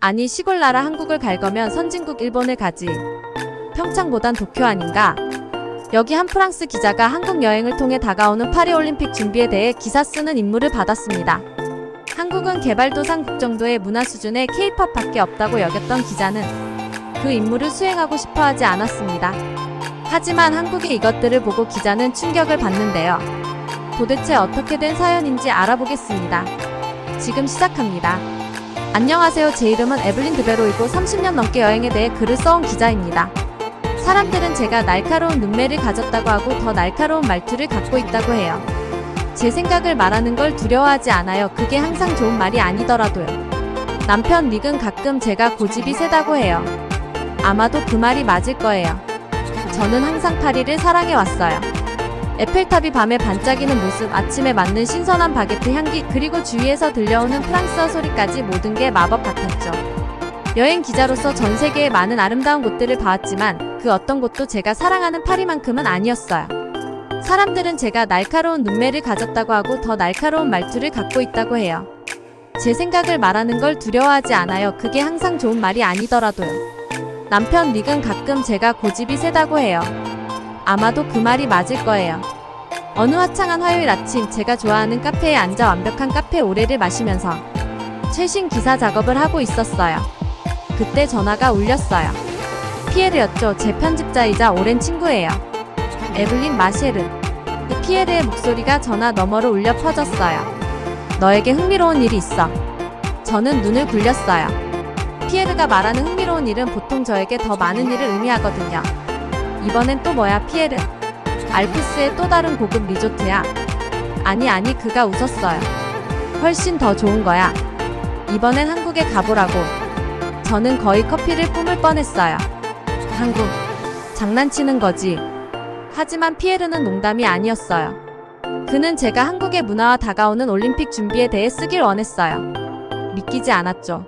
아니 시골 나라 한국을 갈 거면 선진국 일본을 가지. 평창보단 도쿄 아닌가? 여기 한 프랑스 기자가 한국 여행을 통해 다가오는 파리올림픽 준비에 대해 기사 쓰는 임무를 받았습니다. 한국은 개발도상국 정도의 문화 수준의 K-팝밖에 없다고 여겼던 기자는 그 임무를 수행하고 싶어 하지 않았습니다. 하지만 한국의 이것들을 보고 기자는 충격을 받는데요. 도대체 어떻게 된 사연인지 알아보겠습니다. 지금 시작합니다. 안녕하세요. 제 이름은 에블린 드베로이고 30년 넘게 여행에 대해 글을 써온 기자입니다. 사람들은 제가 날카로운 눈매를 가졌다고 하고 더 날카로운 말투를 갖고 있다고 해요. 제 생각을 말하는 걸 두려워하지 않아요. 그게 항상 좋은 말이 아니더라도요. 남편 닉은 가끔 제가 고집이 세다고 해요. 아마도 그 말이 맞을 거예요. 저는 항상 파리를 사랑해왔어요. 에펠탑이 밤에 반짝이는 모습, 아침에 맞는 신선한 바게트 향기, 그리고 주위에서 들려오는 프랑스어 소리까지 모든 게 마법 같았죠. 여행 기자로서 전 세계의 많은 아름다운 곳들을 봐왔지만 그 어떤 곳도 제가 사랑하는 파리만큼은 아니었어요. 사람들은 제가 날카로운 눈매를 가졌다고 하고 더 날카로운 말투를 갖고 있다고 해요. 제 생각을 말하는 걸 두려워하지 않아요. 그게 항상 좋은 말이 아니더라도요. 남편 닉은 가끔 제가 고집이 세다고 해요. 아마도 그 말이 맞을 거예요. 어느 화창한 화요일 아침, 제가 좋아하는 카페에 앉아 완벽한 카페 오레를 마시면서 최신 기사 작업을 하고 있었어요. 그때 전화가 울렸어요. 피에르였죠. 제 편집자이자 오랜 친구예요. 에블린 마셰르. 피에르의 목소리가 전화 너머로 울려 퍼졌어요. 너에게 흥미로운 일이 있어. 저는 눈을 굴렸어요. 피에르가 말하는 흥미로운 일은 보통 저에게 더 많은 일을 의미하거든요. 이번엔 또 뭐야 피에르? 알프스의 또 다른 고급 리조트야. 아니 그가 웃었어요. 훨씬 더 좋은 거야. 이번엔 한국에 가보라고. 저는 거의 커피를 뿜을 뻔했어요. 한국. 장난치는 거지. 하지만 피에르는 농담이 아니었어요. 그는 제가 한국의 문화와 다가오는 올림픽 준비에 대해 쓰길 원했어요. 믿기지 않았죠.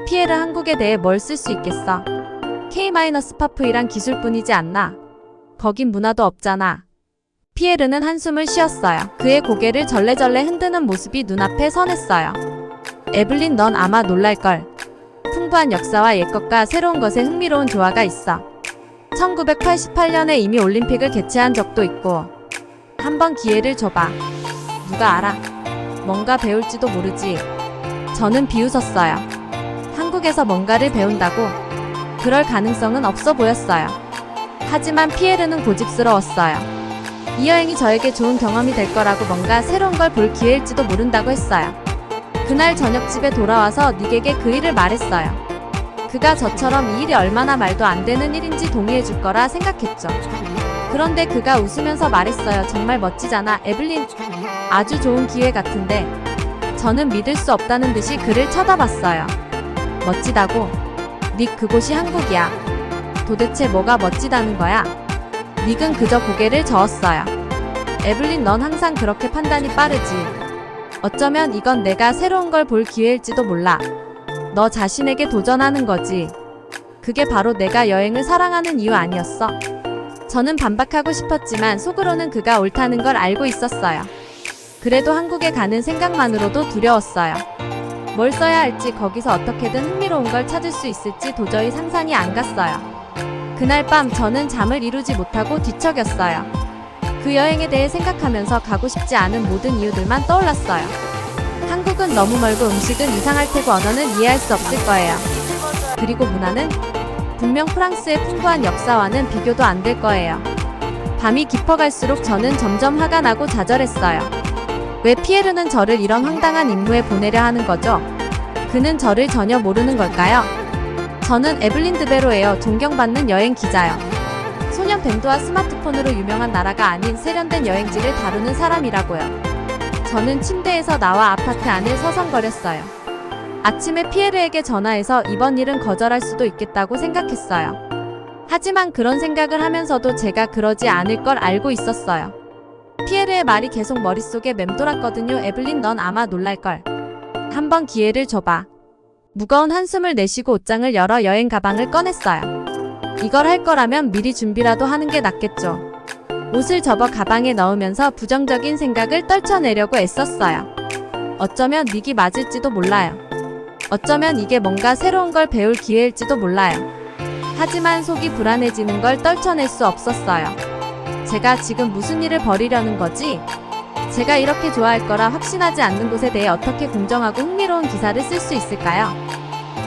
피에르 한국에 대해 뭘 쓸 수 있겠어? K-파프이란 기술뿐이지 않나? 거긴 문화도 없잖아. 피에르는 한숨을 쉬었어요. 그의 고개를 절레절레 흔드는 모습이 눈앞에 선했어요. 에블린, 넌 아마 놀랄걸. 풍부한 역사와 옛것과 새로운 것에 흥미로운 조화가 있어. 1988년에 이미 올림픽을 개최한 적도 있고. 한번 기회를 줘봐. 누가 알아? 뭔가 배울지도 모르지. 저는 비웃었어요. 한국에서 뭔가를 배운다고? 그럴 가능성은 없어 보였어요. 하지만 피에르는 고집스러웠어요. 이 여행이 저에게 좋은 경험이 될 거라고, 뭔가 새로운 걸 볼 기회일지도 모른다고 했어요. 그날 저녁 집에 돌아와서 닉에게 그 일을 말했어요. 그가 저처럼 이 일이 얼마나 말도 안 되는 일인지 동의해 줄 거라 생각했죠. 그런데 그가 웃으면서 말했어요. 정말 멋지잖아, 에블린. 아주 좋은 기회 같은데. 저는 믿을 수 없다는 듯이 그를 쳐다봤어요. 멋지다고? 닉, 그곳이 한국이야. 도대체 뭐가 멋지다는 거야? 닉은 그저 고개를 저었어요. 에블린, 넌 항상 그렇게 판단이 빠르지. 어쩌면 이건 내가 새로운 걸 볼 기회일지도 몰라. 너 자신에게 도전하는 거지. 그게 바로 내가 여행을 사랑하는 이유 아니었어? 저는 반박하고 싶었지만 속으로는 그가 옳다는 걸 알고 있었어요. 그래도 한국에 가는 생각만으로도 두려웠어요. 뭘 써야 할지, 거기서 어떻게든 흥미로운 걸 찾을 수 있을지 도저히 상상이 안 갔어요. 그날 밤 저는 잠을 이루지 못하고 뒤척였어요. 그 여행에 대해 생각하면서 가고 싶지 않은 모든 이유들만 떠올랐어요. 한국은 너무 멀고 음식은 이상할 테고 언어는 이해할 수 없을 거예요. 그리고 문화는 분명 프랑스의 풍부한 역사와는 비교도 안 될 거예요. 밤이 깊어갈수록 저는 점점 화가 나고 좌절했어요. 왜 피에르는 저를 이런 황당한 임무에 보내려 하는 거죠? 그는 저를 전혀 모르는 걸까요? 저는 에블린 드베로예요. 존경받는 여행 기자요. 소년 밴드와 스마트폰으로 유명한 나라가 아닌 세련된 여행지를 다루는 사람이라고요. 저는 침대에서 나와 아파트 안을 서성거렸어요. 아침에 피에르에게 전화해서 이번 일은 거절할 수도 있겠다고 생각했어요. 하지만 그런 생각을 하면서도 제가 그러지 않을 걸 알고 있었어요. 피에르의 말이 계속 머릿속에 맴돌았거든요. 에블린, 넌 아마 놀랄걸. 한번 기회를 줘봐. 무거운 한숨을 내쉬고 옷장을 열어 여행 가방을 꺼냈어요. 이걸 할 거라면 미리 준비라도 하는 게 낫겠죠. 옷을 접어 가방에 넣으면서 부정적인 생각을 떨쳐내려고 애썼어요. 어쩌면 닉이 맞을지도 몰라요. 어쩌면 이게 뭔가 새로운 걸 배울 기회일지도 몰라요. 하지만 속이 불안해지는 걸 떨쳐낼 수 없었어요. 제가 지금 무슨 일을 벌이려는 거지? 제가 이렇게 좋아할 거라 확신하지 않는 곳에 대해 어떻게 공정하고 흥미로운 기사를 쓸 수 있을까요?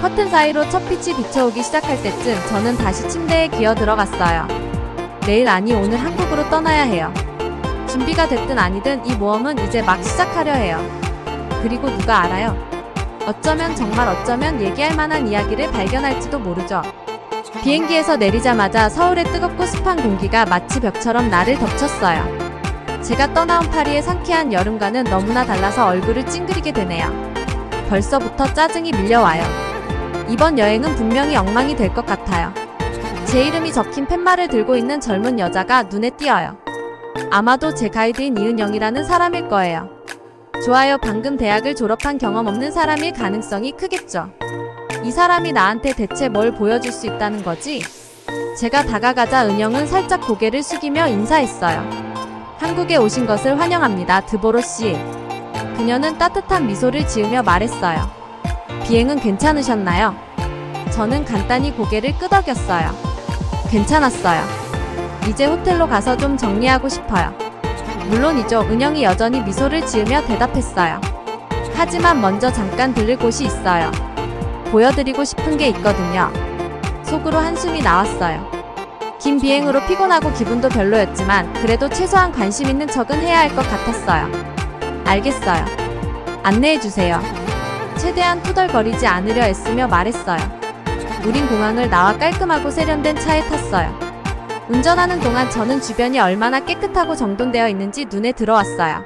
커튼 사이로 첫 빛이 비춰오기 시작할 때쯤 저는 다시 침대에 기어 들어갔어요. 내일 아니 오늘 한국으로 떠나야 해요. 준비가 됐든 아니든 이 모험은 이제 막 시작하려 해요. 그리고 누가 알아요? 어쩌면 정말 어쩌면 얘기할 만한 이야기를 발견할지도 모르죠. 비행기에서 내리자마자 서울의 뜨겁고 습한 공기가 마치 벽처럼 나를 덮쳤어요. 제가 떠나온 파리의 상쾌한 여름과는 너무나 달라서 얼굴을 찡그리게 되네요. 벌써부터 짜증이 밀려와요. 이번 여행은 분명히 엉망이 될 것 같아요. 제 이름이 적힌 팻말을 들고 있는 젊은 여자가 눈에 띄어요. 아마도 제 가이드인 이은영이라는 사람일 거예요. 좋아요. 방금 대학을 졸업한 경험 없는 사람일 가능성이 크겠죠. 이 사람이 나한테 대체 뭘 보여줄 수 있다는 거지? 제가 다가가자 은영은 살짝 고개를 숙이며 인사했어요. 한국에 오신 것을 환영합니다, 드보로 씨. 그녀는 따뜻한 미소를 지으며 말했어요. 비행은 괜찮으셨나요? 저는 간단히 고개를 끄덕였어요. 괜찮았어요. 이제 호텔로 가서 좀 정리하고 싶어요. 물론이죠. 은영이 여전히 미소를 지으며 대답했어요. 하지만 먼저 잠깐 들를 곳이 있어요. 보여드리고 싶은 게 있거든요. 속으로 한숨이 나왔어요. 긴 비행으로 피곤하고 기분도 별로였지만 그래도 최소한 관심 있는 척은 해야 할 것 같았어요. 알겠어요. 안내해주세요. 최대한 투덜거리지 않으려 애쓰며 말했어요. 우린 공항을 나와 깔끔하고 세련된 차에 탔어요. 운전하는 동안 저는 주변이 얼마나 깨끗하고 정돈되어 있는지 눈에 들어왔어요.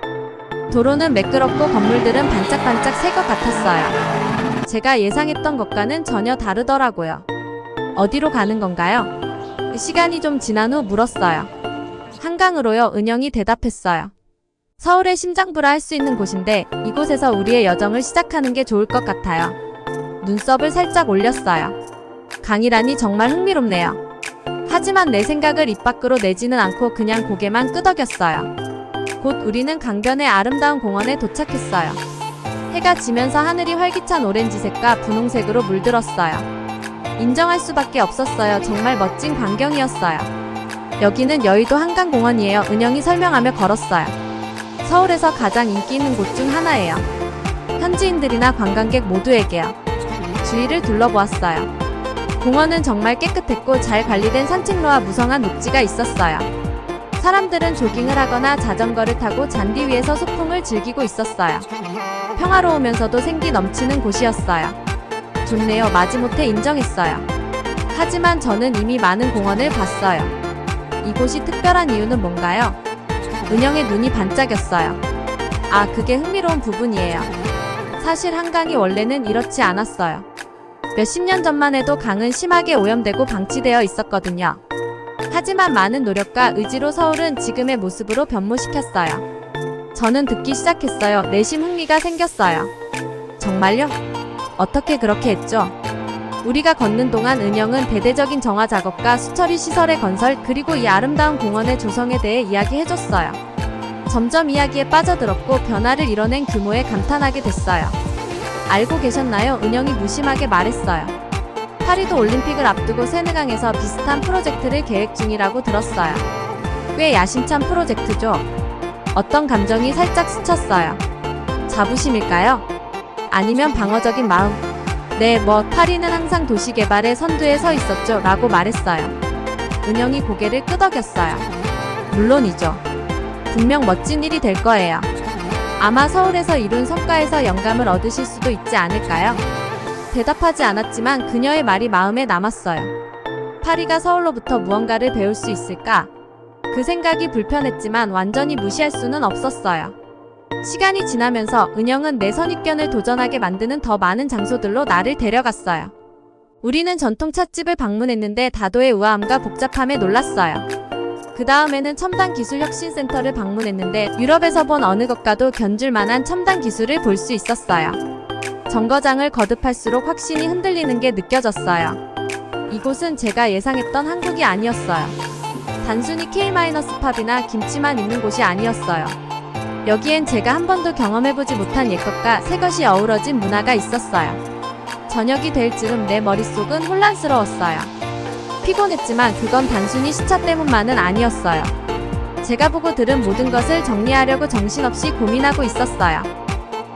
도로는 매끄럽고 건물들은 반짝반짝 새 것 같았어요. 제가 예상했던 것과는 전혀 다르더라고요. 어디로 가는 건가요? 시간이 좀 지난 후 물었어요. 한강으로요. 은영이 대답했어요. 서울의 심장부라 할 수 있는 곳인데 이곳에서 우리의 여정을 시작하는 게 좋을 것 같아요. 눈썹을 살짝 올렸어요. 강이라니 정말 흥미롭네요. 하지만 내 생각을 입 밖으로 내지는 않고 그냥 고개만 끄덕였어요. 곧 우리는 강변의 아름다운 공원에 도착했어요. 해가 지면서 하늘이 활기찬 오렌지색과 분홍색으로 물들었어요. 인정할 수밖에 없었어요. 정말 멋진 광경이었어요. 여기는 여의도 한강공원이에요. 은영이 설명하며 걸었어요. 서울에서 가장 인기 있는 곳 중 하나예요. 현지인들이나 관광객 모두에게요. 주위를 둘러보았어요. 공원은 정말 깨끗했고 잘 관리된 산책로와 무성한 녹지가 있었어요. 사람들은 조깅을 하거나 자전거를 타고 잔디 위에서 소풍을 즐기고 있었어요. 평화로우면서도 생기 넘치는 곳이었어요. 좋네요. 마지못해 인정했어요. 하지만 저는 이미 많은 공원을 봤어요. 이곳이 특별한 이유는 뭔가요? 은영의 눈이 반짝였어요. 아, 그게 흥미로운 부분이에요. 사실 한강이 원래는 이렇지 않았어요. 몇십 년 전만 해도 강은 심하게 오염되고 방치되어 있었거든요. 하지만 많은 노력과 의지로 서울은 지금의 모습으로 변모시켰어요. 저는 듣기 시작했어요. 내심 흥미가 생겼어요. 정말요? 어떻게 그렇게 했죠? 우리가 걷는 동안 은영은 대대적인 정화 작업과 수처리 시설의 건설 그리고 이 아름다운 공원의 조성에 대해 이야기해줬어요. 점점 이야기에 빠져들었고 변화를 이뤄낸 규모에 감탄하게 됐어요. 알고 계셨나요? 은영이 무심하게 말했어요. 파리도 올림픽을 앞두고 세느강에서 비슷한 프로젝트를 계획 중이라고 들었어요. 꽤 야심찬 프로젝트죠. 어떤 감정이 살짝 스쳤어요. 자부심일까요? 아니면 방어적인 마음? 네, 파리는 항상 도시개발의 선두에 서 있었죠. 라고 말했어요. 은영이 고개를 끄덕였어요. 물론이죠. 분명 멋진 일이 될 거예요. 아마 서울에서 이룬 성과에서 영감을 얻으실 수도 있지 않을까요? 대답하지 않았지만 그녀의 말이 마음에 남았어요. 파리가 서울로부터 무언가를 배울 수 있을까? 그 생각이 불편했지만 완전히 무시할 수는 없었어요. 시간이 지나면서 은영은 내 선입견을 도전하게 만드는 더 많은 장소들로 나를 데려갔어요. 우리는 전통 찻집을 방문했는데 다도의 우아함과 복잡함에 놀랐어요. 그 다음에는 첨단기술혁신센터를 방문했는데 유럽에서 본 어느 것과도 견줄 만한 첨단 기술을 볼 수 있었어요. 정거장을 거듭할수록 확신이 흔들리는 게 느껴졌어요. 이곳은 제가 예상했던 한국이 아니었어요. 단순히 K-팝이나 김치만 있는 곳이 아니었어요. 여기엔 제가 한 번도 경험해보지 못한 옛것과 새것이 어우러진 문화가 있었어요. 저녁이 될 즈음 내 머릿속은 혼란스러웠어요. 피곤했지만 그건 단순히 시차 때문만은 아니었어요. 제가 보고 들은 모든 것을 정리하려고 정신없이 고민하고 있었어요.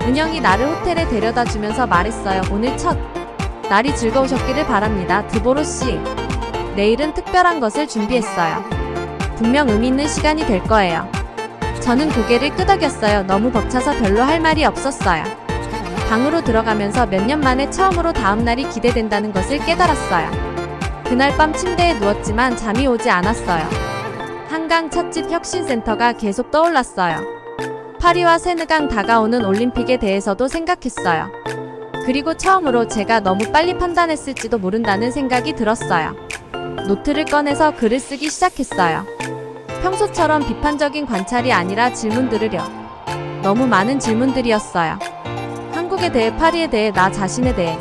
은영이 나를 호텔에 데려다 주면서 말했어요. 오늘 첫 날이 즐거우셨기를 바랍니다. 드보로 씨. 내일은 특별한 것을 준비했어요. 분명 의미 있는 시간이 될 거예요. 저는 고개를 끄덕였어요. 너무 벅차서 별로 할 말이 없었어요. 방으로 들어가면서 몇 년 만에 처음으로 다음날이 기대된다는 것을 깨달았어요. 그날 밤 침대에 누웠지만 잠이 오지 않았어요. 한강 찻집 혁신센터가 계속 떠올랐어요. 파리와 세느강 다가오는 올림픽에 대해서도 생각했어요. 그리고 처음으로 제가 너무 빨리 판단했을지도 모른다는 생각이 들었어요. 노트를 꺼내서 글을 쓰기 시작했어요. 평소처럼 비판적인 관찰이 아니라 질문들으려. 너무 많은 질문들이었어요. 한국에 대해, 파리에 대해, 나 자신에 대해.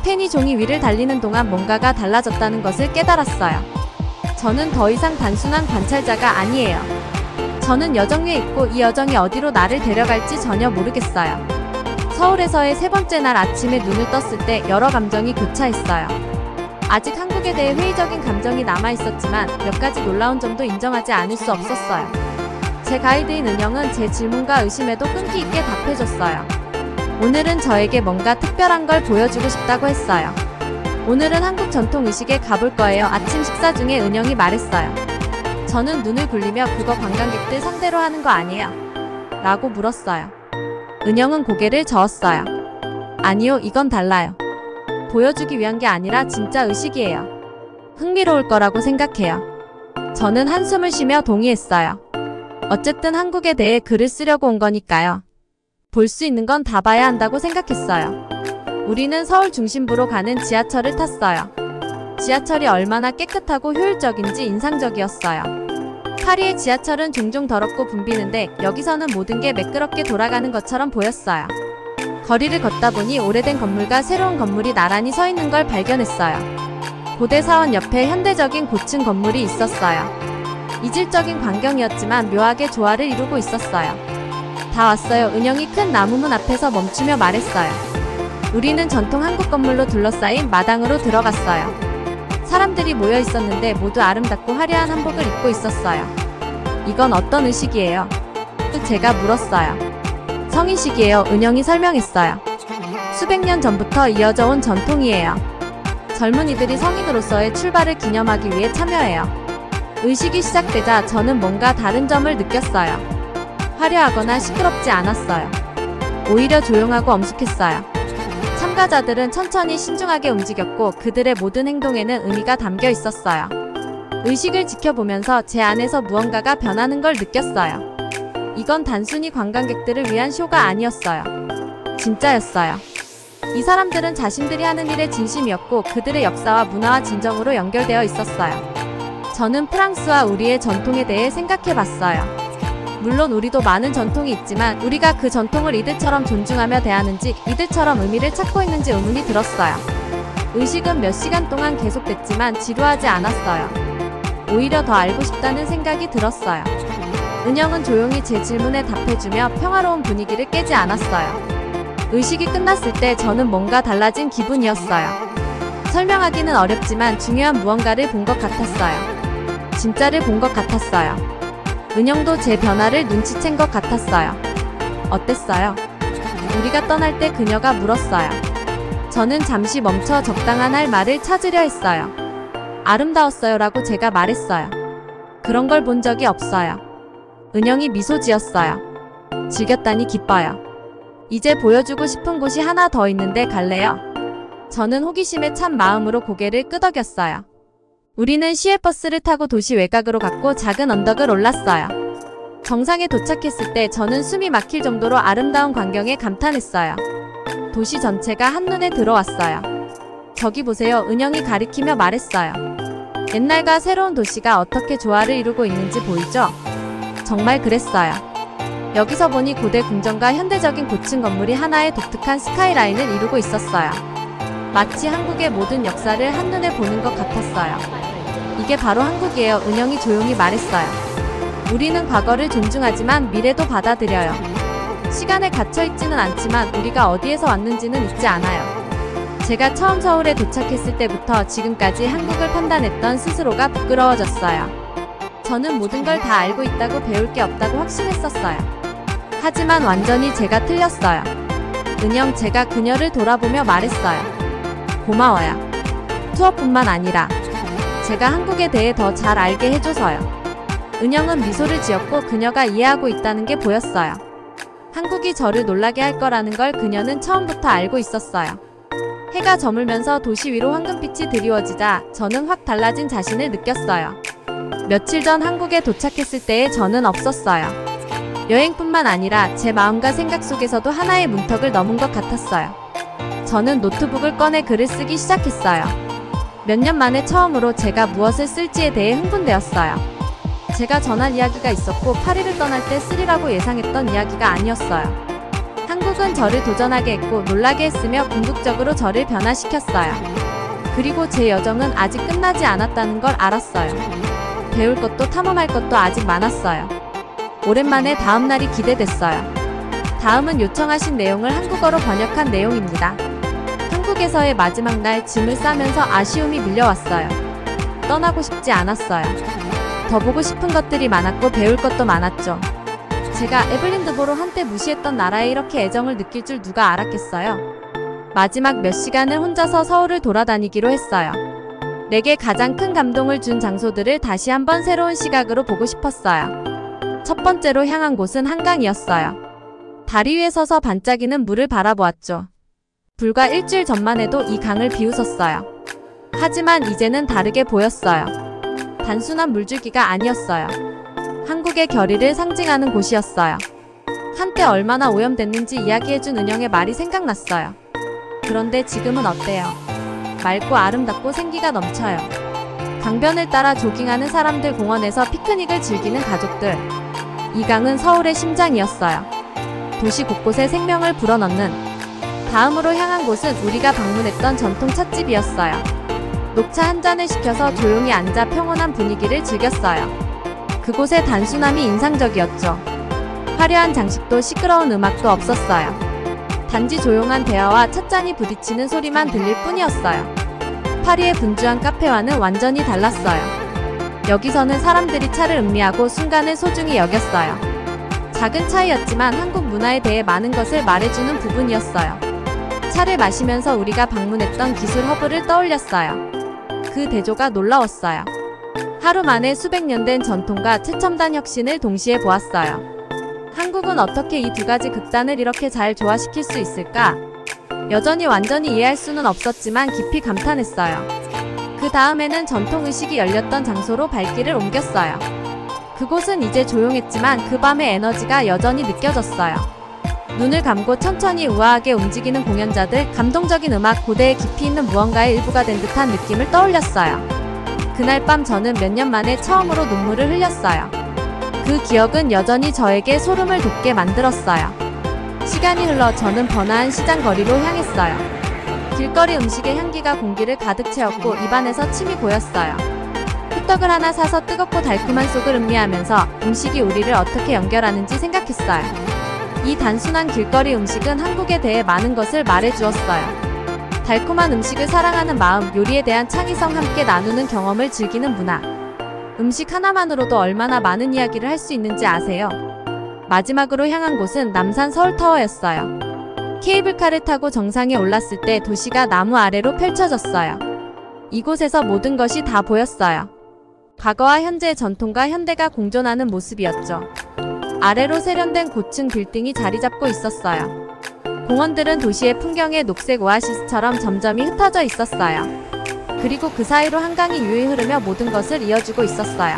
펜이 종이 위를 달리는 동안 뭔가가 달라졌다는 것을 깨달았어요. 저는 더 이상 단순한 관찰자가 아니에요. 저는 여정 위에 있고 이 여정이 어디로 나를 데려갈지 전혀 모르겠어요. 서울에서의 세 번째 날 아침에 눈을 떴을 때 여러 감정이 교차했어요. 아직 한국에 대해 회의적인 감정이 남아있었지만 몇 가지 놀라운 점도 인정하지 않을 수 없었어요. 제 가이드인 은영은 제 질문과 의심에도 끈기 있게 답해줬어요. 오늘은 저에게 뭔가 특별한 걸 보여주고 싶다고 했어요. 오늘은 한국 전통 의식에 가볼 거예요. 아침 식사 중에 은영이 말했어요. 저는 눈을 굴리며 그거 관광객들 상대로 하는 거 아니에요? 라고 물었어요. 은영은 고개를 저었어요. 아니요, 이건 달라요. 보여주기 위한 게 아니라 진짜 의식이에요. 흥미로울 거라고 생각해요. 저는 한숨을 쉬며 동의했어요. 어쨌든 한국에 대해 글을 쓰려고 온 거니까요. 볼 수 있는 건 다 봐야 한다고 생각했어요. 우리는 서울 중심부로 가는 지하철을 탔어요. 지하철이 얼마나 깨끗하고 효율적인지 인상적이었어요. 파리의 지하철은 종종 더럽고 붐비는데 여기서는 모든 게 매끄럽게 돌아가는 것처럼 보였어요. 거리를 걷다 보니 오래된 건물과 새로운 건물이 나란히 서 있는 걸 발견했어요. 고대 사원 옆에 현대적인 고층 건물이 있었어요. 이질적인 광경이었지만 묘하게 조화를 이루고 있었어요. 다 왔어요. 은영이 큰 나무문 앞에서 멈추며 말했어요. 우리는 전통 한국 건물로 둘러싸인 마당으로 들어갔어요. 사람들이 모여 있었는데 모두 아름답고 화려한 한복을 입고 있었어요. 이건 어떤 의식이에요? 제가 물었어요. 성의식이에요. 은영이 설명했어요. 수백 년 전부터 이어져 온 전통이에요. 젊은이들이 성인으로서의 출발을 기념하기 위해 참여해요. 의식이 시작되자 저는 뭔가 다른 점을 느꼈어요. 화려하거나 시끄럽지 않았어요. 오히려 조용하고 엄숙했어요. 참가자들은 천천히 신중하게 움직였고 그들의 모든 행동에는 의미가 담겨 있었어요. 의식을 지켜보면서 제 안에서 무언가가 변하는 걸 느꼈어요. 이건 단순히 관광객들을 위한 쇼가 아니었어요. 진짜였어요. 이 사람들은 자신들이 하는 일에 진심이었고 그들의 역사와 문화와 진정으로 연결되어 있었어요. 저는 프랑스와 우리의 전통에 대해 생각해봤어요. 물론 우리도 많은 전통이 있지만 우리가 그 전통을 이들처럼 존중하며 대하는지, 이들처럼 의미를 찾고 있는지 의문이 들었어요. 의식은 몇 시간 동안 계속됐지만 지루하지 않았어요. 오히려 더 알고 싶다는 생각이 들었어요. 은영은 조용히 제 질문에 답해주며 평화로운 분위기를 깨지 않았어요. 의식이 끝났을 때 저는 뭔가 달라진 기분이었어요. 설명하기는 어렵지만 중요한 무언가를 본 것 같았어요. 진짜를 본 것 같았어요. 은영도 제 변화를 눈치챈 것 같았어요. 어땠어요? 우리가 떠날 때 그녀가 물었어요. 저는 잠시 멈춰 적당한 할 말을 찾으려 했어요. 아름다웠어요 라고 제가 말했어요. 그런 걸 본 적이 없어요. 은영이 미소 지었어요. 즐겼다니 기뻐요. 이제 보여주고 싶은 곳이 하나 더 있는데 갈래요? 저는 호기심에 찬 마음으로 고개를 끄덕였어요. 우리는 시외버스를 타고 도시 외곽으로 갔고 작은 언덕을 올랐어요. 정상에 도착했을 때 저는 숨이 막힐 정도로 아름다운 광경에 감탄했어요. 도시 전체가 한눈에 들어왔어요. 저기 보세요. 은영이 가리키며 말했어요. 옛날과 새로운 도시가 어떻게 조화를 이루고 있는지 보이죠? 정말 그랬어요. 여기서 보니 고대 궁전과 현대적인 고층 건물이 하나의 독특한 스카이라인을 이루고 있었어요. 마치 한국의 모든 역사를 한눈에 보는 것 같았어요. 이게 바로 한국이에요. 은영이 조용히 말했어요. 우리는 과거를 존중하지만 미래도 받아들여요. 시간에 갇혀있지는 않지만 우리가 어디에서 왔는지는 잊지 않아요. 제가 처음 서울에 도착했을 때부터 지금까지 한국을 판단했던 스스로가 부끄러워졌어요. 저는 모든 걸 다 알고 있다고 배울 게 없다고 확신했었어요. 하지만 완전히 제가 틀렸어요. 은영, 제가 그녀를 돌아보며 말했어요. 고마워요. 투어뿐만 아니라 제가 한국에 대해 더 잘 알게 해줘서요. 은영은 미소를 지었고 그녀가 이해하고 있다는 게 보였어요. 한국이 저를 놀라게 할 거라는 걸 그녀는 처음부터 알고 있었어요. 해가 저물면서 도시 위로 황금빛이 드리워지자 저는 확 달라진 자신을 느꼈어요. 며칠 전 한국에 도착했을 때의 저는 없었어요. 여행뿐만 아니라 제 마음과 생각 속에서도 하나의 문턱을 넘은 것 같았어요. 저는 노트북을 꺼내 글을 쓰기 시작했어요. 몇 년 만에 처음으로 제가 무엇을 쓸지에 대해 흥분되었어요. 제가 전할 이야기가 있었고 파리를 떠날 때 쓰리라고 예상했던 이야기가 아니었어요. 한국은 저를 도전하게 했고 놀라게 했으며 궁극적으로 저를 변화시켰어요. 그리고 제 여정은 아직 끝나지 않았다는 걸 알았어요. 배울 것도 탐험할 것도 아직 많았어요. 오랜만에 다음 날이 기대됐어요. 다음은 요청하신 내용을 한국어로 번역한 내용입니다. 한국에서의 마지막 날 짐을 싸면서 아쉬움이 밀려왔어요. 떠나고 싶지 않았어요. 더 보고 싶은 것들이 많았고 배울 것도 많았죠. 제가 에블린 드보로 한때 무시했던 나라에 이렇게 애정을 느낄 줄 누가 알았겠어요. 마지막 몇 시간을 혼자서 서울을 돌아다니기로 했어요. 내게 가장 큰 감동을 준 장소들을 다시 한번 새로운 시각으로 보고 싶었어요. 첫 번째로 향한 곳은 한강이었어요. 다리 위에 서서 반짝이는 물을 바라보았죠. 불과 일주일 전만 해도 이 강을 비웃었어요. 하지만 이제는 다르게 보였어요. 단순한 물줄기가 아니었어요. 한국의 결의를 상징하는 곳이었어요. 한때 얼마나 오염됐는지 이야기해준 은영의 말이 생각났어요. 그런데 지금은 어때요? 맑고 아름답고 생기가 넘쳐요. 강변을 따라 조깅하는 사람들, 공원에서 피크닉을 즐기는 가족들. 이 강은 서울의 심장이었어요. 도시 곳곳에 생명을 불어넣는. 다음으로 향한 곳은 우리가 방문했던 전통 찻집이었어요. 녹차 한 잔을 시켜서 조용히 앉아 평온한 분위기를 즐겼어요. 그곳의 단순함이 인상적이었죠. 화려한 장식도 시끄러운 음악도 없었어요. 단지 조용한 대화와 찻잔이 부딪히는 소리만 들릴 뿐이었어요. 파리의 분주한 카페와는 완전히 달랐어요. 여기서는 사람들이 차를 음미하고 순간을 소중히 여겼어요. 작은 차이였지만 한국 문화에 대해 많은 것을 말해주는 부분이었어요. 차를 마시면서 우리가 방문했던 기술 허브를 떠올렸어요. 그 대조가 놀라웠어요. 하루 만에 수백 년 된 전통과 최첨단 혁신을 동시에 보았어요. 한국은 어떻게 이 두 가지 극단을 이렇게 잘 조화시킬 수 있을까? 여전히 완전히 이해할 수는 없었지만 깊이 감탄했어요. 그 다음에는 전통의식이 열렸던 장소로 발길을 옮겼어요. 그곳은 이제 조용했지만 그 밤의 에너지가 여전히 느껴졌어요. 눈을 감고 천천히 우아하게 움직이는 공연자들, 감동적인 음악, 고대의 깊이 있는 무언가의 일부가 된 듯한 느낌을 떠올렸어요. 그날 밤 저는 몇 년 만에 처음으로 눈물을 흘렸어요. 그 기억은 여전히 저에게 소름을 돋게 만들었어요. 시간이 흘러 저는 번화한 시장 거리로 향했어요. 길거리 음식의 향기가 공기를 가득 채웠고 입안에서 침이 고였어요. 호떡을 하나 사서 뜨겁고 달콤한 속을 음미하면서 음식이 우리를 어떻게 연결하는지 생각했어요. 이 단순한 길거리 음식은 한국에 대해 많은 것을 말해주었어요. 달콤한 음식을 사랑하는 마음, 요리에 대한 창의성, 함께 나누는 경험을 즐기는 문화. 음식 하나만으로도 얼마나 많은 이야기를 할 수 있는지 아세요? 마지막으로 향한 곳은 남산 서울타워였어요. 케이블카를 타고 정상에 올랐을 때 도시가 나무 아래로 펼쳐졌어요. 이곳에서 모든 것이 다 보였어요. 과거와 현재의 전통과 현대가 공존하는 모습이었죠. 아래로 세련된 고층 빌딩이 자리 잡고 있었어요. 공원들은 도시의 풍경의 녹색 오아시스처럼 점점이 흩어져 있었어요. 그리고 그 사이로 한강이 유유히 흐르며 모든 것을 이어주고 있었어요.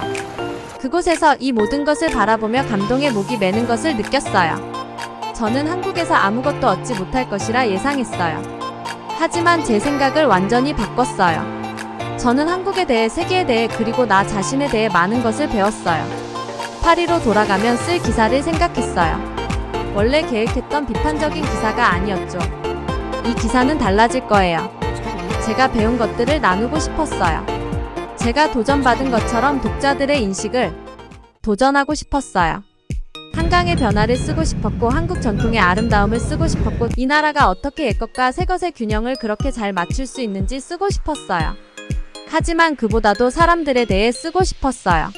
그곳에서 이 모든 것을 바라보며 감동의 목이 메는 것을 느꼈어요. 저는 한국에서 아무것도 얻지 못할 것이라 예상했어요. 하지만 제 생각을 완전히 바꿨어요. 저는 한국에 대해, 세계에 대해, 그리고 나 자신에 대해 많은 것을 배웠어요. 파리로 돌아가면 쓸 기사를 생각했어요. 원래 계획했던 비판적인 기사가 아니었죠. 이 기사는 달라질 거예요. 제가 배운 것들을 나누고 싶었어요. 제가 도전받은 것처럼 독자들의 인식을 도전하고 싶었어요. 한강의 변화를 쓰고 싶었고 한국 전통의 아름다움을 쓰고 싶었고 이 나라가 어떻게 옛것과 새것의 균형을 그렇게 잘 맞출 수 있는지 쓰고 싶었어요. 하지만 그보다도 사람들에 대해 쓰고 싶었어요.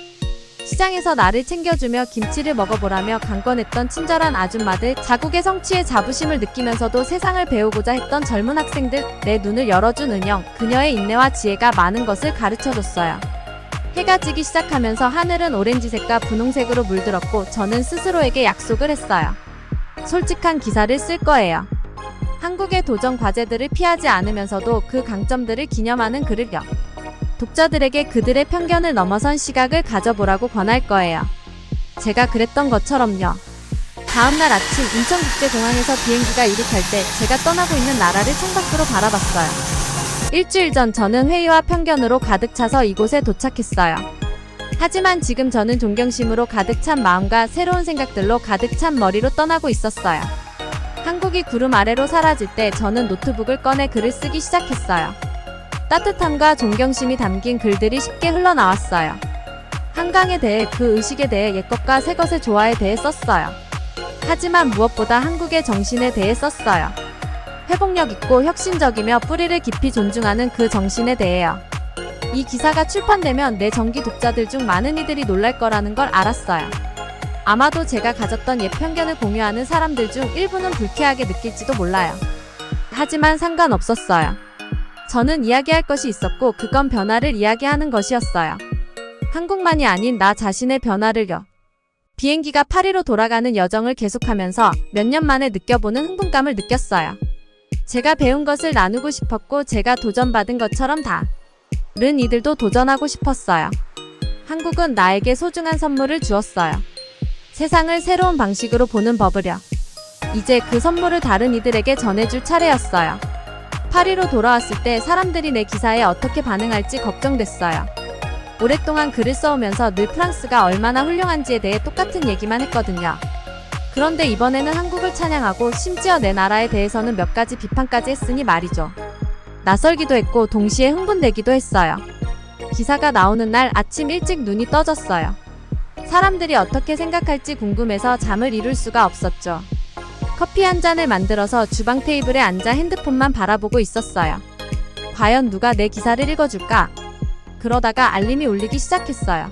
시장에서 나를 챙겨주며 김치를 먹어보라며 강권했던 친절한 아줌마들, 자국의 성취에 자부심을 느끼면서도 세상을 배우고자 했던 젊은 학생들, 내 눈을 열어준 은영, 그녀의 인내와 지혜가 많은 것을 가르쳐줬어요. 해가 지기 시작하면서 하늘은 오렌지색과 분홍색으로 물들었고 저는 스스로에게 약속을 했어요. 솔직한 기사를 쓸 거예요. 한국의 도전 과제들을 피하지 않으면서도 그 강점들을 기념하는 글을요. 독자들에게 그들의 편견을 넘어선 시각을 가져보라고 권할 거예요. 제가 그랬던 것처럼요. 다음날 아침 인천국제공항에서 비행기가 이륙할 때 제가 떠나고 있는 나라를 창밖으로 바라봤어요. 일주일 전 저는 회의와 편견으로 가득 차서 이곳에 도착했어요. 하지만 지금 저는 존경심으로 가득 찬 마음과 새로운 생각들로 가득 찬 머리로 떠나고 있었어요. 한국이 구름 아래로 사라질 때 저는 노트북을 꺼내 글을 쓰기 시작했어요. 따뜻함과 존경심이 담긴 글들이 쉽게 흘러나왔어요. 한강에 대해, 그 의식에 대해, 옛것과 새것의 조화에 대해 썼어요. 하지만 무엇보다 한국의 정신에 대해 썼어요. 회복력 있고 혁신적이며 뿌리를 깊이 존중하는 그 정신에 대해요. 이 기사가 출판되면 내 정기 독자들 중 많은 이들이 놀랄 거라는 걸 알았어요. 아마도 제가 가졌던 옛 편견을 공유하는 사람들 중 일부는 불쾌하게 느낄지도 몰라요. 하지만 상관없었어요. 저는 이야기할 것이 있었고 그건 변화를 이야기하는 것이었어요. 한국만이 아닌 나 자신의 변화를요. 비행기가 파리로 돌아가는 여정을 계속하면서 몇 년 만에 느껴보는 흥분감을 느꼈어요. 제가 배운 것을 나누고 싶었고 제가 도전받은 것처럼 다른 이들도 도전하고 싶었어요. 한국은 나에게 소중한 선물을 주었어요. 세상을 새로운 방식으로 보는 법을요. 이제 그 선물을 다른 이들에게 전해줄 차례였어요. 파리로 돌아왔을 때 사람들이 내 기사에 어떻게 반응할지 걱정됐어요. 오랫동안 글을 써오면서 늘 프랑스가 얼마나 훌륭한지에 대해 똑같은 얘기만 했거든요. 그런데 이번에는 한국을 찬양하고 심지어 내 나라에 대해서는 몇 가지 비판까지 했으니 말이죠. 낯설기도 했고 동시에 흥분되기도 했어요. 기사가 나오는 날 아침 일찍 눈이 떠졌어요. 사람들이 어떻게 생각할지 궁금해서 잠을 이룰 수가 없었죠. 커피 한 잔을 만들어서 주방 테이블에 앉아 핸드폰만 바라보고 있었어요. 과연 누가 내 기사를 읽어줄까? 그러다가 알림이 울리기 시작했어요.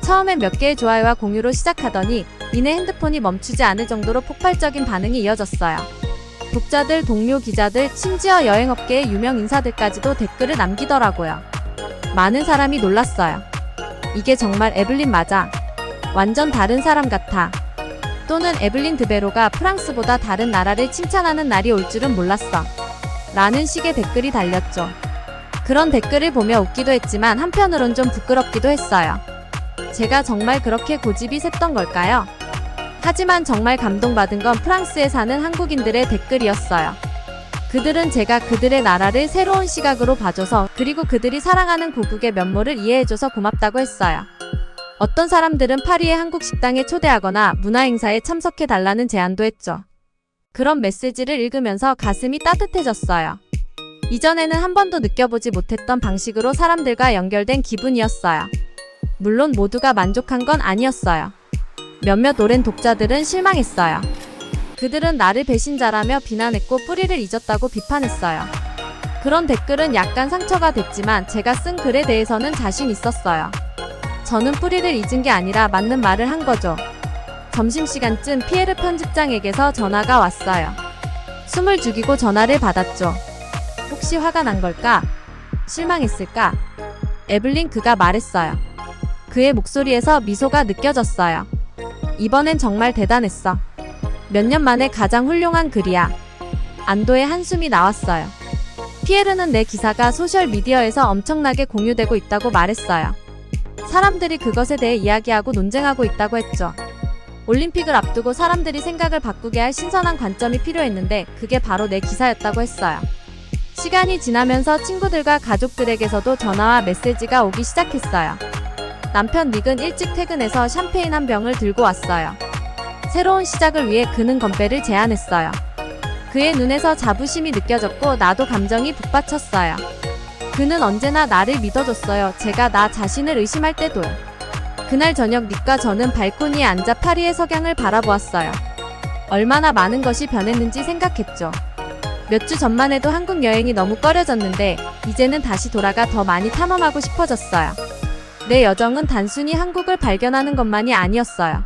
처음엔 몇 개의 좋아요와 공유로 시작하더니 이내 핸드폰이 멈추지 않을 정도로 폭발적인 반응이 이어졌어요. 독자들, 동료 기자들, 심지어 여행업계의 유명 인사들까지도 댓글을 남기더라고요. 많은 사람이 놀랐어요. 이게 정말 에블린 맞아? 완전 다른 사람 같아. 또는 에블린 드베로가 프랑스보다 다른 나라를 칭찬하는 날이 올 줄은 몰랐어. 라는 식의 댓글이 달렸죠. 그런 댓글을 보며 웃기도 했지만 한편으론 좀 부끄럽기도 했어요. 제가 정말 그렇게 고집이 셌던 걸까요? 하지만 정말 감동받은 건 프랑스에 사는 한국인들의 댓글이었어요. 그들은 제가 그들의 나라를 새로운 시각으로 봐줘서, 그리고 그들이 사랑하는 고국의 면모를 이해해줘서 고맙다고 했어요. 어떤 사람들은 파리의 한국 식당에 초대하거나 문화행사에 참석해달라는 제안도 했죠. 그런 메시지를 읽으면서 가슴이 따뜻해졌어요. 이전에는 한 번도 느껴보지 못했던 방식으로 사람들과 연결된 기분이었어요. 물론 모두가 만족한 건 아니었어요. 몇몇 오랜 독자들은 실망했어요. 그들은 나를 배신자라며 비난했고 뿌리를 잊었다고 비판했어요. 그런 댓글은 약간 상처가 됐지만 제가 쓴 글에 대해서는 자신 있었어요. 저는 뿌리를 잊은 게 아니라 맞는 말을 한 거죠. 점심시간쯤 피에르 편집장에게서 전화가 왔어요. 숨을 죽이고 전화를 받았죠. 혹시 화가 난 걸까? 실망했을까? 에블린, 그가 말했어요. 그의 목소리에서 미소가 느껴졌어요. 이번엔 정말 대단했어. 몇 년 만에 가장 훌륭한 글이야. 안도의 한숨이 나왔어요. 피에르는 내 기사가 소셜미디어에서 엄청나게 공유되고 있다고 말했어요. 사람들이 그것에 대해 이야기하고 논쟁하고 있다고 했죠. 올림픽을 앞두고 사람들이 생각을 바꾸게 할 신선한 관점이 필요했는데 그게 바로 내 기사였다고 했어요. 시간이 지나면서 친구들과 가족들에게서도 전화와 메시지가 오기 시작했어요. 남편 닉은 일찍 퇴근해서 샴페인 한 병을 들고 왔어요. 새로운 시작을 위해 그는 건배를 제안했어요. 그의 눈에서 자부심이 느껴졌고 나도 감정이 북받쳤어요. 그는 언제나 나를 믿어줬어요. 제가 나 자신을 의심할 때도요. 그날 저녁 닉과 저는 발코니에 앉아 파리의 석양을 바라보았어요. 얼마나 많은 것이 변했는지 생각했죠. 몇 주 전만 해도 한국 여행이 너무 꺼려졌는데 이제는 다시 돌아가 더 많이 탐험하고 싶어졌어요. 내 여정은 단순히 한국을 발견하는 것만이 아니었어요.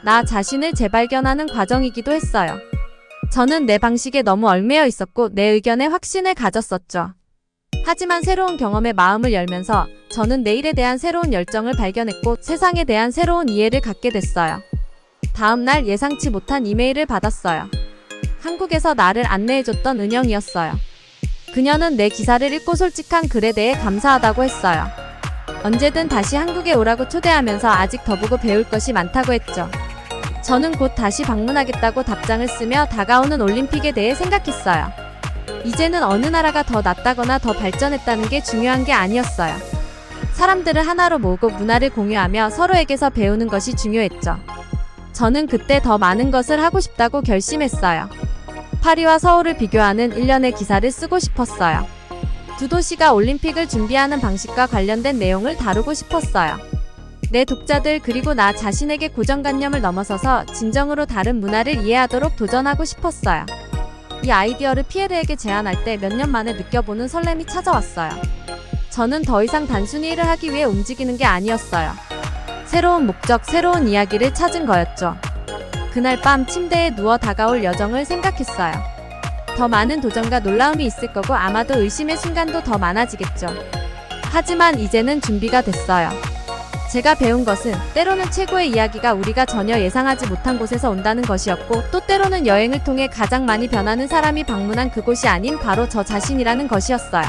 나 자신을 재발견하는 과정이기도 했어요. 저는 내 방식에 너무 얽매여 있었고 내 의견에 확신을 가졌었죠. 하지만 새로운 경험에 마음을 열면서 저는 내일에 대한 새로운 열정을 발견했고 세상에 대한 새로운 이해를 갖게 됐어요. 다음 날 예상치 못한 이메일을 받았어요. 한국에서 나를 안내해줬던 은영이었어요. 그녀는 내 기사를 읽고 솔직한 글에 대해 감사하다고 했어요. 언제든 다시 한국에 오라고 초대하면서 아직 더 보고 배울 것이 많다고 했죠. 저는 곧 다시 방문하겠다고 답장을 쓰며 다가오는 올림픽에 대해 생각했어요. 이제는 어느 나라가 더 낫다거나 더 발전했다는 게 중요한 게 아니었어요. 사람들을 하나로 모으고 문화를 공유하며 서로에게서 배우는 것이 중요했죠. 저는 그때 더 많은 것을 하고 싶다고 결심했어요. 파리와 서울을 비교하는 일련의 기사를 쓰고 싶었어요. 두 도시가 올림픽을 준비하는 방식과 관련된 내용을 다루고 싶었어요. 내 독자들 그리고 나 자신에게 고정관념을 넘어서서 진정으로 다른 문화를 이해하도록 도전하고 싶었어요. 이 아이디어를 피에르에게 제안할 때 몇 년 만에 느껴보는 설렘이 찾아왔어요. 저는 더 이상 단순히 일을 하기 위해 움직이는 게 아니었어요. 새로운 목적, 새로운 이야기를 찾은 거였죠. 그날 밤 침대에 누워 다가올 여정을 생각했어요. 더 많은 도전과 놀라움이 있을 거고 아마도 의심의 순간도 더 많아지겠죠. 하지만 이제는 준비가 됐어요. 제가 배운 것은 때로는 최고의 이야기가 우리가 전혀 예상하지 못한 곳에서 온다는 것이었고 또 때로는 여행을 통해 가장 많이 변하는 사람이 방문한 그곳이 아닌 바로 저 자신이라는 것이었어요.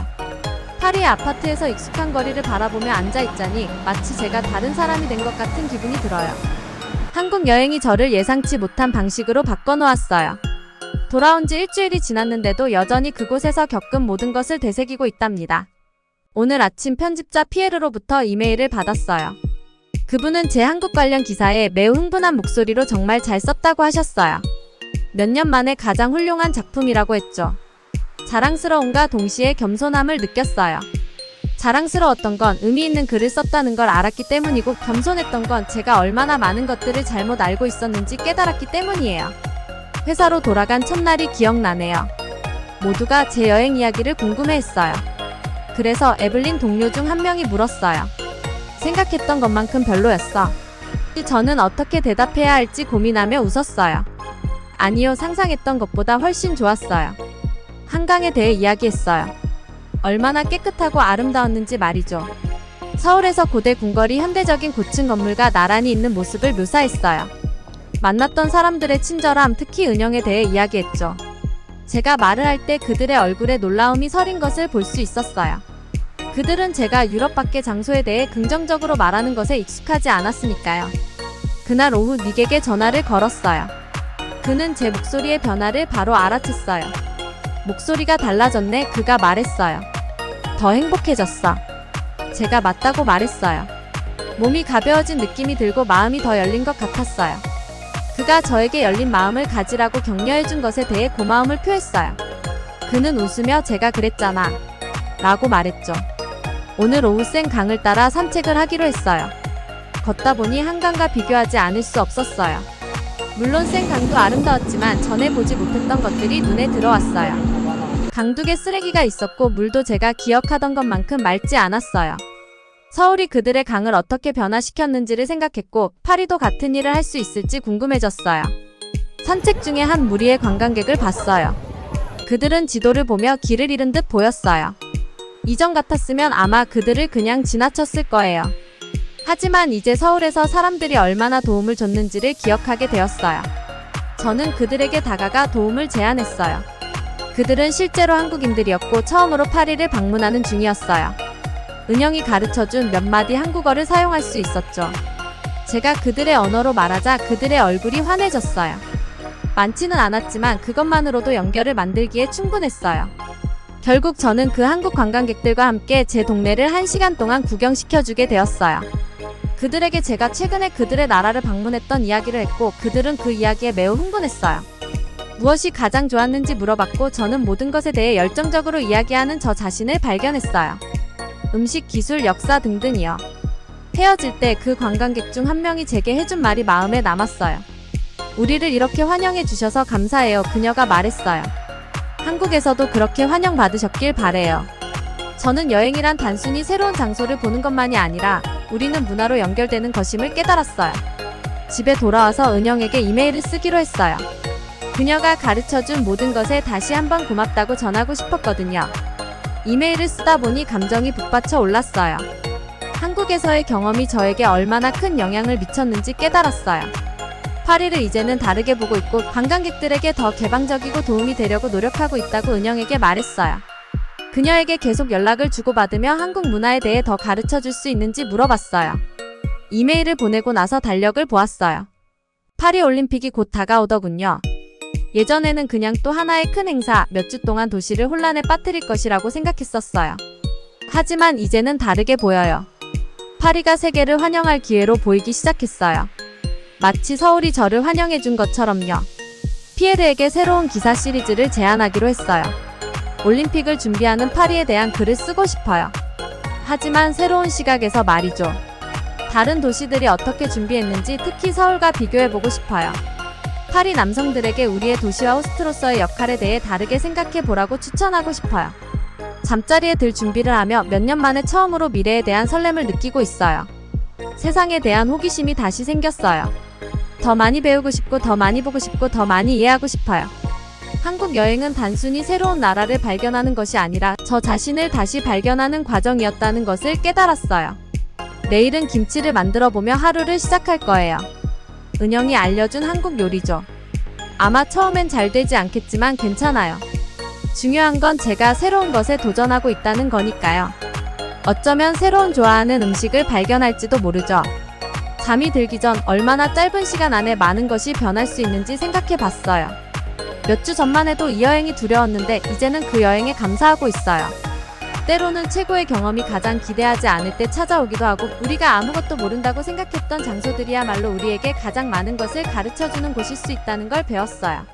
파리의 아파트에서 익숙한 거리를 바라보며 앉아있자니 마치 제가 다른 사람이 된 것 같은 기분이 들어요. 한국 여행이 저를 예상치 못한 방식으로 바꿔놓았어요. 돌아온 지 일주일이 지났는데도 여전히 그곳에서 겪은 모든 것을 되새기고 있답니다. 오늘 아침 편집자 피에르로부터 이메일을 받았어요. 그분은 제 한국 관련 기사에 매우 흥분한 목소리로 정말 잘 썼다고 하셨어요. 몇 년 만에 가장 훌륭한 작품이라고 했죠. 자랑스러움과 동시에 겸손함을 느꼈어요. 자랑스러웠던 건 의미 있는 글을 썼다는 걸 알았기 때문이고 겸손했던 건 제가 얼마나 많은 것들을 잘못 알고 있었는지 깨달았기 때문이에요. 회사로 돌아간 첫날이 기억나네요. 모두가 제 여행 이야기를 궁금해했어요. 그래서 에블린 동료 중 한 명이 물었어요. 생각했던 것만큼 별로였어. 저는 어떻게 대답해야 할지 고민하며 웃었어요. 아니요, 상상했던 것보다 훨씬 좋았어요. 한강에 대해 이야기했어요. 얼마나 깨끗하고 아름다웠는지 말이죠. 서울에서 고대 궁궐이 현대적인 고층 건물과 나란히 있는 모습을 묘사했어요. 만났던 사람들의 친절함, 특히 은영에 대해 이야기했죠. 제가 말을 할 때 그들의 얼굴에 놀라움이 서린 것을 볼 수 있었어요. 그들은 제가 유럽 밖의 장소에 대해 긍정적으로 말하는 것에 익숙하지 않았으니까요. 그날 오후 닉에게 전화를 걸었어요. 그는 제 목소리의 변화를 바로 알아챘어요. 목소리가 달라졌네, 그가 말했어요. 더 행복해졌어. 제가 맞다고 말했어요. 몸이 가벼워진 느낌이 들고 마음이 더 열린 것 같았어요. 그가 저에게 열린 마음을 가지라고 격려해준 것에 대해 고마움을 표했어요. 그는 웃으며 제가 그랬잖아 라고 말했죠. 오늘 오후 센 강을 따라 산책을 하기로 했어요. 걷다 보니 한강과 비교하지 않을 수 없었어요. 물론 센 강도 아름다웠지만 전에 보지 못했던 것들이 눈에 들어왔어요. 강둑에 쓰레기가 있었고 물도 제가 기억하던 것만큼 맑지 않았어요. 서울이 그들의 강을 어떻게 변화시켰는지를 생각했고 파리도 같은 일을 할 수 있을지 궁금해졌어요. 산책 중에 한 무리의 관광객을 봤어요. 그들은 지도를 보며 길을 잃은 듯 보였어요. 이전 같았으면 아마 그들을 그냥 지나쳤을 거예요. 하지만 이제 서울에서 사람들이 얼마나 도움을 줬는지를 기억하게 되었어요. 저는 그들에게 다가가 도움을 제안했어요. 그들은 실제로 한국인들이었고 처음으로 파리를 방문하는 중이었어요. 은영이 가르쳐준 몇 마디 한국어를 사용할 수 있었죠. 제가 그들의 언어로 말하자 그들의 얼굴이 환해졌어요. 많지는 않았지만 그것만으로도 연결을 만들기에 충분했어요. 결국 저는 그 한국 관광객들과 함께 제 동네를 1시간 동안 구경시켜주게 되었어요. 그들에게 제가 최근에 그들의 나라를 방문했던 이야기를 했고 그들은 그 이야기에 매우 흥분했어요. 무엇이 가장 좋았는지 물어봤고 저는 모든 것에 대해 열정적으로 이야기하는 저 자신을 발견했어요. 음식, 기술, 역사 등등이요. 헤어질 때 그 관광객 중 한 명이 제게 해준 말이 마음에 남았어요. 우리를 이렇게 환영해 주셔서 감사해요. 그녀가 말했어요. 한국에서도 그렇게 환영받으셨길 바래요. 저는 여행이란 단순히 새로운 장소를 보는 것만이 아니라 우리는 문화로 연결되는 것임을 깨달았어요. 집에 돌아와서 은영에게 이메일을 쓰기로 했어요. 그녀가 가르쳐준 모든 것에 다시 한번 고맙다고 전하고 싶었거든요. 이메일을 쓰다 보니 감정이 북받쳐 올랐어요. 한국에서의 경험이 저에게 얼마나 큰 영향을 미쳤는지 깨달았어요. 파리를 이제는 다르게 보고 있고 관광객들에게 더 개방적이고 도움이 되려고 노력하고 있다고 은영에게 말했어요. 그녀에게 계속 연락을 주고받으며 한국 문화에 대해 더 가르쳐 줄 수 있는지 물어봤어요. 이메일을 보내고 나서 달력을 보았어요. 파리 올림픽이 곧 다가오더군요. 예전에는 그냥 또 하나의 큰 행사, 몇 주 동안 도시를 혼란에 빠뜨릴 것이라고 생각했었어요. 하지만 이제는 다르게 보여요. 파리가 세계를 환영할 기회로 보이기 시작했어요. 마치 서울이 저를 환영해준 것처럼요. 피에르에게 새로운 기사 시리즈를 제안하기로 했어요. 올림픽을 준비하는 파리에 대한 글을 쓰고 싶어요. 하지만 새로운 시각에서 말이죠. 다른 도시들이 어떻게 준비했는지 특히 서울과 비교해보고 싶어요. 파리 남성들에게 우리의 도시와 호스트로서의 역할에 대해 다르게 생각해보라고 추천하고 싶어요. 잠자리에 들 준비를 하며 몇 년 만에 처음으로 미래에 대한 설렘을 느끼고 있어요. 세상에 대한 호기심이 다시 생겼어요. 더 많이 배우고 싶고 더 많이 보고 싶고 더 많이 이해하고 싶어요. 한국 여행은 단순히 새로운 나라를 발견하는 것이 아니라 저 자신을 다시 발견하는 과정이었다는 것을 깨달았어요. 내일은 김치를 만들어 보며 하루를 시작할 거예요. 은영이 알려준 한국 요리죠. 아마 처음엔 잘 되지 않겠지만 괜찮아요. 중요한 건 제가 새로운 것에 도전하고 있다는 거니까요. 어쩌면 새로운 좋아하는 음식을 발견할지도 모르죠. 잠이 들기 전 얼마나 짧은 시간 안에 많은 것이 변할 수 있는지 생각해 봤어요. 몇 주 전만 해도 이 여행이 두려웠는데 이제는 그 여행에 감사하고 있어요. 때로는 최고의 경험이 가장 기대하지 않을 때 찾아오기도 하고 우리가 아무것도 모른다고 생각했던 장소들이야말로 우리에게 가장 많은 것을 가르쳐주는 곳일 수 있다는 걸 배웠어요.